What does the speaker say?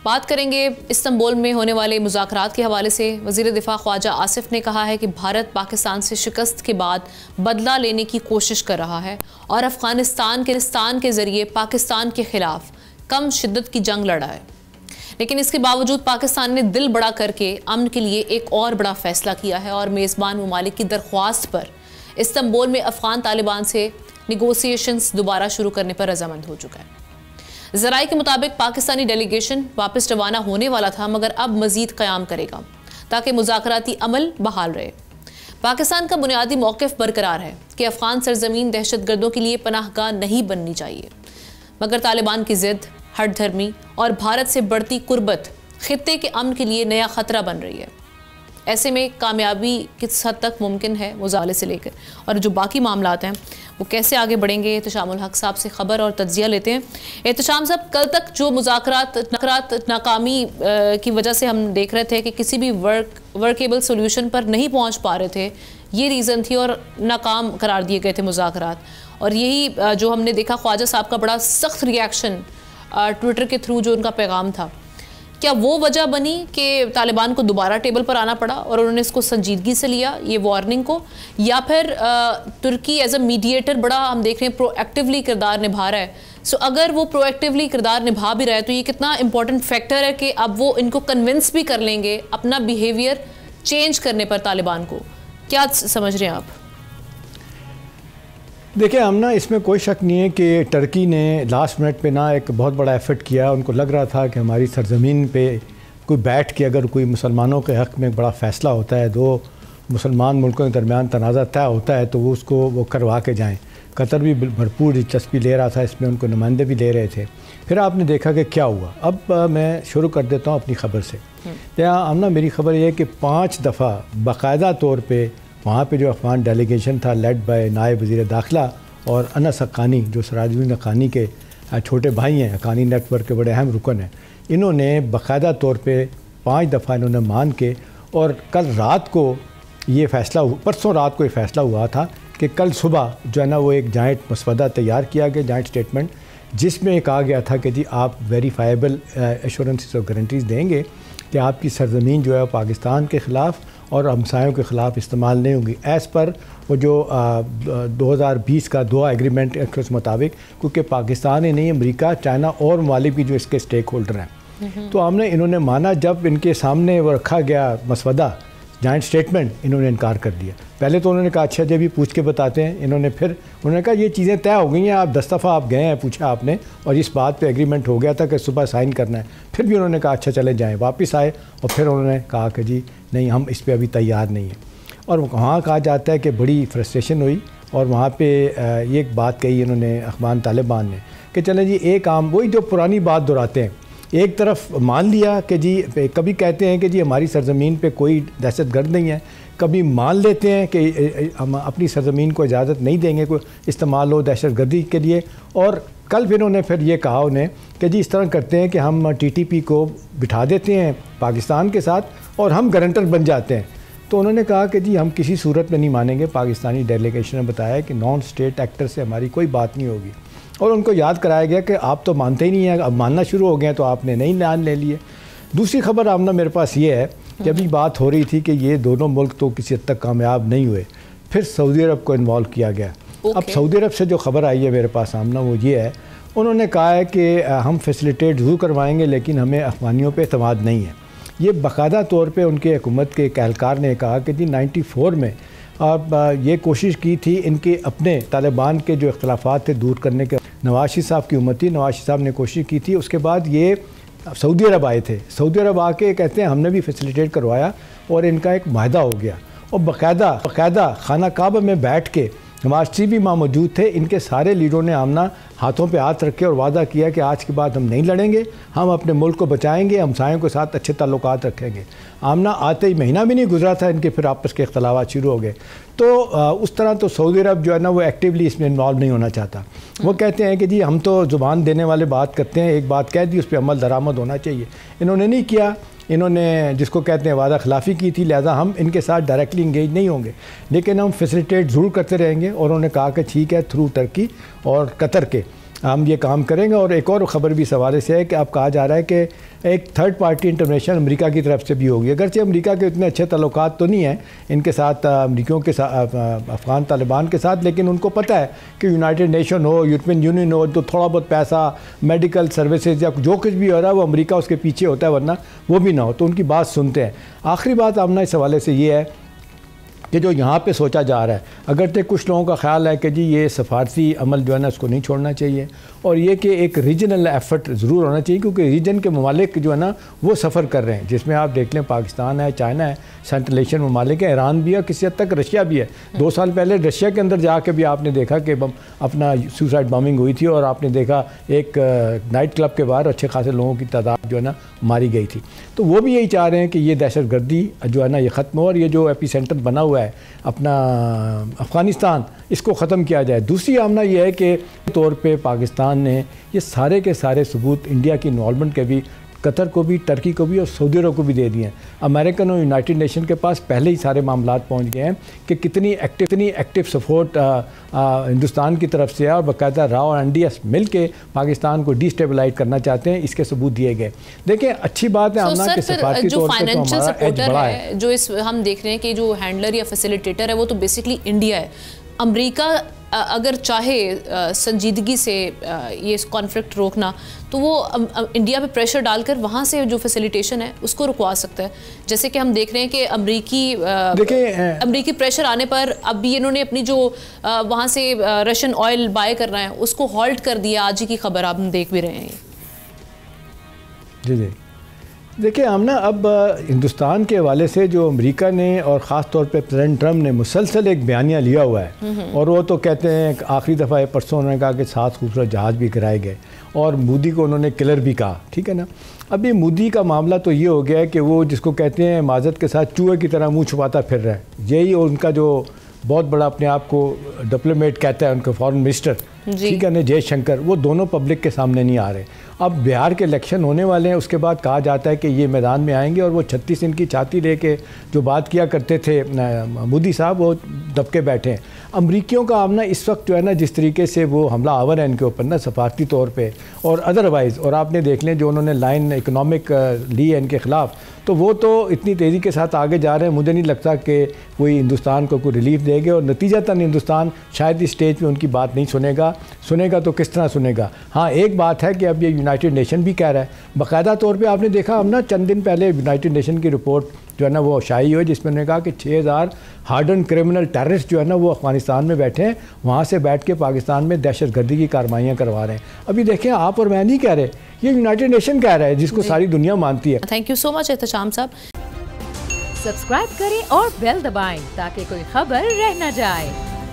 बात करेंगे इस्तांबुल में होने वाले मुज़ाकरात के हवाले से। वज़ीर दिफा ख्वाजा आसिफ ने कहा है कि भारत पाकिस्तान से शिकस्त के बाद बदला लेने की कोशिश कर रहा है और अफगानिस्तान के ज़रिए पाकिस्तान के ख़िलाफ़ कम शिद्दत की जंग लड़ा है। लेकिन इसके बावजूद पाकिस्तान ने दिल बड़ा करके अमन के लिए एक और बड़ा फ़ैसला किया है और मेज़बान ममालिक की दरख्वास्त पर इस्तांबुल में अफ़गान तालिबान से निगोसिएशंस दोबारा शुरू करने पर रजामंद हो चुका है। ज़राए के मुताबिक पाकिस्तानी डेलीगेशन वापस रवाना होने वाला था, मगर अब मज़ीद क़याम करेगा ताकि मुज़ाकराती अमल बहाल रहे। पाकिस्तान का बुनियादी मौक़िफ़ बरकरार है कि अफ़गान सरज़मीन दहशतगर्दों के लिए पनाहगाह नहीं बननी चाहिए, मगर तालिबान की ज़िद, हट धर्मी और भारत से बढ़ती कुर्बत ख़ित्ते के अमन के लिए नया ख़तरा बन रही है। ऐसे में कामयाबी किस हद तक मुमकिन है मुज़ाले से लेकर और जो बाकी मामलात हैं वो कैसे आगे बढ़ेंगे, एहतशामुल हक साहब से ख़बर और तज्ज़िया लेते हैं। एहतशाम साहब, कल तक जो मुज़ाकरात नाकामी की वजह से हम देख रहे थे कि किसी भी वर्केबल सोल्यूशन पर नहीं पहुँच पा रहे थे, ये रीज़न थी और नाकाम करार दिए गए थे मुज़ाकरात। और यही जो हमने देखा ख्वाजा साहब का बड़ा सख्त रिएक्शन ट्विटर के थ्रू, जो उनका पैगाम था, क्या वो वजह बनी कि तालिबान को दोबारा टेबल पर आना पड़ा और उन्होंने इसको संजीदगी से लिया, ये वार्निंग को, या फिर तुर्की एज अ मीडिएटर बड़ा हम देख रहे हैं प्रोएक्टिवली किरदार निभा रहा है। सो अगर वो प्रोएक्टिवली किरदार निभा भी रहा है तो ये कितना इंपॉर्टेंट फैक्टर है कि अब वो इनको कन्विंस भी कर लेंगे अपना बिहेवियर चेंज करने पर तालिबान को। क्या समझ रहे हैं आप? देखिए, हम ना इसमें कोई शक नहीं है कि टर्की ने लास्ट मिनट पे ना एक बहुत बड़ा एफर्ट किया। उनको लग रहा था कि हमारी सरजमीन पे कोई बैठ के अगर कोई मुसलमानों के हक़ में एक बड़ा फ़ैसला होता है, दो मुसलमान मुल्कों के दरमियान तनाज़ा तय होता है, तो वो उसको वो करवा के जाएं। कतर भी भरपूर दिलचस्पी ले रहा था इसमें, उनको नुमाइंदे भी ले रहे थे। फिर आपने देखा कि क्या हुआ। अब मैं शुरू कर देता हूँ अपनी ख़बर से। यहाँ हम ना, मेरी ख़बर ये है कि 5 दफ़ा बाकायदा तौर पर वहाँ पे जो अफ़गान डेलीगेशन था लेड बाय नायब वज़ीर दाखिला और अनस हक्कानी, जो सराजुद्दीन हक्कानी के छोटे भाई हैं, हक्कानी नेटवर्क के बड़े अहम रुकन हैं, इन्होंने बाकायदा तौर पे 5 दफ़ा इन्होंने मान के, और कल रात को ये फ़ैसला, परसों रात को ये फ़ैसला हुआ था कि कल सुबह जो है ना वो एक जॉइंट मसवदा तैयार किया गया, जॉइंट स्टेटमेंट, जिसमें कहा गया था कि जी आप वेरीफाइबल एश्योरेंसेस और गारंटीज़ देंगे कि आपकी सरजमीन जो है पाकिस्तान के ख़िलाफ़ और हमसायों के ख़िलाफ़ इस्तेमाल नहीं होगी, एज़ पर वो जो 2020 का दोहा एग्रीमेंट के मुताबिक, क्योंकि पाकिस्तान ही नहीं, अमेरिका, चाइना और ममालिक भी जो इसके स्टेक होल्डर हैं। तो हमने, इन्होंने माना, जब इनके सामने वो रखा गया मसवदा जॉइंट स्टेटमेंट, इन्होंने इनकार कर दिया। पहले तो उन्होंने कहा अच्छा जब भी पूछ के बताते हैं। उन्होंने कहा ये चीज़ें तय हो गई हैं, आप 10 दफ़ा आप गए हैं, पूछा आपने, और इस बात पे एग्रीमेंट हो गया था कि सुबह साइन करना है। फिर भी उन्होंने कहा अच्छा चले जाएं। वापस आए और फिर उन्होंने कहा कि जी नहीं, हम इस पर अभी तैयार नहीं हैं। और वहाँ कहा जाता है कि बड़ी फ्रस्ट्रेशन हुई और वहाँ पर ये एक बात कही इन्होंने, अफ़गान तालिबान ने, कि चलें जी एक आम, वही जो पुरानी बात दोहराते हैं, एक तरफ मान लिया कि जी, कभी कहते हैं कि जी हमारी सरजमीन पे कोई दहशतगर्द नहीं है, कभी मान लेते हैं कि हम अपनी सरजमीन को इजाज़त नहीं देंगे कोई इस्तेमाल हो दहशतगर्दी के लिए, और कल फिर उन्होंने फिर ये कहा उन्हें कि जी इस तरह करते हैं कि हम TTP को बिठा देते हैं पाकिस्तान के साथ और हम गारंटर बन जाते हैं। तो उन्होंने कहा कि जी हम किसी सूरत में नहीं मानेंगे। पाकिस्तानी डेलीगेशन ने बताया कि नॉन स्टेट एक्टर से हमारी कोई बात नहीं होगी, और उनको याद कराया गया कि आप तो मानते ही नहीं हैं, अब मानना शुरू हो गए हैं, तो आपने नहीं मान ले लिए। दूसरी खबर आमना मेरे पास ये है कि अभी बात हो रही थी कि ये दोनों मुल्क तो किसी हद तक कामयाब नहीं हुए, फिर सऊदी अरब को इन्वॉल्व किया गया। अब सऊदी अरब से जो खबर आई है मेरे पास आमना, वो ये है, उन्होंने कहा है कि हम फैसिलिटेट ज़रूर करवाएंगे लेकिन हमें अफ़गानियों पर एतमाद नहीं है। ये बाकायदा तौर पर उनके हुकूमत के कहलकार ने कहा कि जी 94 में अब ये कोशिश की थी इनके अपने तालिबान के जो इख्तलाफात थे दूर करने के। नवाज शरीफ साहब की हुकूमत थी, नवाज शरीफ साहब ने कोशिश की थी। उसके बाद ये सऊदी अरब आए थे, सऊदी अरब आके कहते हैं हमने भी फैसिलिटेट करवाया और इनका एक माहदा हो गया, और बाकायदा खाना काबा में बैठ के नवाज शरीफ भी वहाँ मौजूद थे। इनके सारे लीडरों ने आमना हाथों पे हाथ रखे और वादा किया कि आज के बाद हम नहीं लड़ेंगे, हम अपने मुल्क को बचाएंगे, हमसायों के साथ अच्छे ताल्लुकात रखेंगे। आमना आते ही महीना भी नहीं गुजरा था, इनके फिर आपस के इख्तलाफात शुरू हो गए। तो उस तरह तो सऊदी अरब जो है ना वो एक्टिवली इसमें इन्वॉल्व नहीं होना चाहता। वो कहते हैं कि जी हम तो ज़ुबान देने वाले बात करते हैं, एक बात कह दी उस पर अमल दरामद होना चाहिए। इन्होंने नहीं किया, इन्होंने जिसको कहते हैं वादा खिलाफ़ी की थी, लिहाजा हम इनके साथ डायरेक्टली इंगेज नहीं होंगे, लेकिन हम फैसिलिटेट ज़रूर करते रहेंगे। और उन्होंने कहा कि ठीक है, थ्रू टर्की और कतर के हम ये काम करेंगे। और एक और ख़बर भी इस हवाले से है कि अब कहा जा रहा है कि एक थर्ड पार्टी इंटरवेंशन अमेरिका की तरफ से भी होगी। अगरचे अमेरिका के इतने अच्छे ताल्लुकात तो नहीं हैं इनके साथ, अमरीकियों के साथ, अफ़गान तालिबान के साथ, लेकिन उनको पता है कि यूनाइटेड नेशन हो, यूरोपियन यूनियन हो, तो थोड़ा बहुत पैसा, मेडिकल सर्विसेज या जो कुछ भी हो रहा है वो अमेरिका उसके पीछे होता है, वरना वो भी ना हो, तो उनकी बात सुनते हैं। आखिरी बात आमना इस हवाले से ये है कि जो यहाँ पे सोचा जा रहा है, अगर तो कुछ लोगों का ख्याल है कि जी ये सफारती अमल जो है ना उसको नहीं छोड़ना चाहिए, और ये कि एक रीजनल एफर्ट ज़रूर होना चाहिए, क्योंकि रीजन के ममालिक जो है ना वो सफ़र कर रहे हैं, जिसमें आप देख लें पाकिस्तान है, चाइना है, सेंट्रल एशियन ममालिक है, ईरान भी है, किसी हद तक रशिया भी है। 2 साल पहले रशिया के अंदर जाके भी आपने देखा कि अपना सुसाइड बॉम्बिंग हुई थी, और आपने देखा एक नाइट क्लब के बाहर अच्छे खासे लोगों की तादाद जो है ना मारी गई थी। तो वो भी यही चाह रहे हैं कि ये दहशत गर्दी जो है ना ये ख़त्म हो, और ये जो एपी सेंटर बना हुआ है अपना अफ़गानिस्तान, इसको ख़त्म किया जाए। दूसरी आमना यह है कि तौर पे पाकिस्तान ने ये सारे के सारे सबूत इंडिया की इन्वॉल्वमेंट के भी कतर को भी, टर्की को भी और सऊदी अरब को भी दे दिए हैं। अमेरिकन और यूनाइटेड नेशन के पास पहले ही सारे मामलात पहुंच गए हैं कि कितनी एक्टिव सपोर्ट हिंदुस्तान की तरफ से है, और बाकायदा राव और NDS मिल के पाकिस्तान को डिस्टेबलाइज करना चाहते हैं, इसके सबूत दिए गए। देखिए अच्छी बात है आमना के सफारती तौर पर तो हमारा एज बड़ा है। जो इस हम देख रहे हैं कि जो हैंडलर या फैसिलिटेटर है वो तो बेसिकली इंडिया है। अमेरिका अगर चाहे संजीदगी से ये कॉन्फ्लिक्ट रोकना, तो वो इंडिया पे प्रेशर डालकर वहाँ से जो फैसिलिटेशन है उसको रुकवा सकता है। जैसे कि हम देख रहे हैं कि अमरीकी प्रेशर आने पर अब भी इन्होंने अपनी जो वहाँ से रशियन ऑयल बाय करना है उसको हॉल्ट कर दिया। आज ही की खबर आप देख भी रहे हैं। जी जी, देखिए हम ना अब हिंदुस्तान के हवाले से जो अमेरिका ने और ख़ास तौर पे प्रेसिडेंट ट्रम्प ने मुसलसल एक बयानिया लिया हुआ है, और वो तो कहते हैं आखिरी दफ़ा परसों उन्होंने कहा कि 7 खूबसूरत जहाज़ भी गिराए गए, और मोदी को उन्होंने किलर भी कहा, ठीक है ना। अभी मोदी का मामला तो ये हो गया है कि वो जिसको कहते हैं माजत के साथ चूहे की तरह मुँह छुपाता फिर रहा है। यही उनका जो बहुत बड़ा अपने आप को डिप्लोमेट कहता है, उनका फॉरेन मिनिस्टर, ठीक है ना, जयशंकर, वो दोनों पब्लिक के सामने नहीं आ रहे। अब बिहार के इलेक्शन होने वाले हैं, उसके बाद कहा जाता है कि ये मैदान में आएंगे, और वो 36 इनकी छाती लेके जो बात किया करते थे मोदी साहब, वो दबके बैठे हैं। अमरीकियों का आमना इस वक्त जो है ना जिस तरीके से वो हमला आवर है इनके ऊपर ना सफारती तौर पे और अदरवाइज़, और आपने देख लें जो उन्होंने लाइन इकनॉमिक ली है इनके ख़िलाफ़, तो वो तो इतनी तेज़ी के साथ आगे जा रहे हैं, मुझे नहीं लगता कि कोई हिंदुस्तान को कोई रिलीफ देंगे, और नतीजतन हिंदुस्तान शायद इस स्टेज पे उनकी बात नहीं सुनेगा तो किस तरह सुनेगा। हाँ, एक बात है कि अब ये यूनाइटेड नेशन भी कह रहा है, बाकायदा तौर पे आपने देखा हम ना चंद दिन पहले यूनाइटेड नेशन की रिपोर्ट जो है ना वो शाही हुई, जिसमें उन्होंने कहा कि 6000 हार्डन क्रिमिनल टेररिस्ट जो है ना वो अफगानिस्तान में बैठे हैं, वहाँ से बैठ के पाकिस्तान में दहशतगर्दी की कार्रवाइयाँ करवा रहे हैं। अभी देखें, आप और मैं नहीं कह रहे, ये यूनाइटेड नेशन कह रहा है, जिसको सारी दुनिया मानती है। Thank you so much Ehtesham साहब। सब्सक्राइब करें और बेल दबाएं ताकि कोई खबर रह न जाए।